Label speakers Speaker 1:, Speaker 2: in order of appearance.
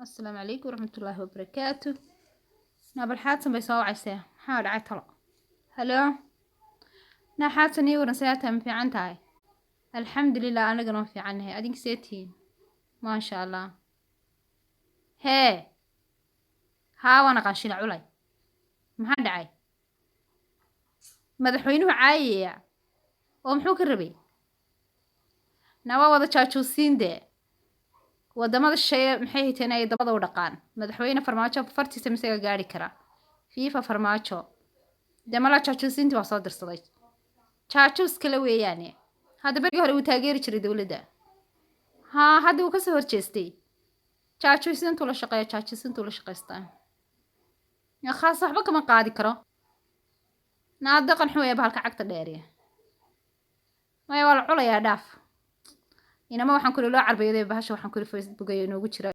Speaker 1: السلام عليكم ورحمة الله وبركاته. نابل حاتم بيسوي عساه حاد عتلا. هلو نا حاتم يورن سياتهم في عنتاي. الحمد لله أنا قرن في عنها أديك سيتين ما شاء الله. هي ها وانا قاشين علي ما حد عاي مدحوينه عاي ومحوك الربي نوا وضع تشاتشوسين ده wadamada shay maxay hiteen ay dabada u dhaqaan madaxweyne farmaajo fartiisa misaga gaari kara fiifa farmaajo damala jaajuusintii waa soo dirsaday jaajuus kala weeyaane hadda berigi hore uu taageeri jiray dawladda hadda uu ka soo horjeestay jaajuusintuu la shaqeeyo jaajuusintuu la shaqeystaa ya khaas waxba kama qaadi karo naada qanxu ee bahalka cagta dheeriya maya waa la culayaa dhaaf inama waxaan kuli loo carbeeyaday bahasha waxaan kuli Facebook ay inoogu jira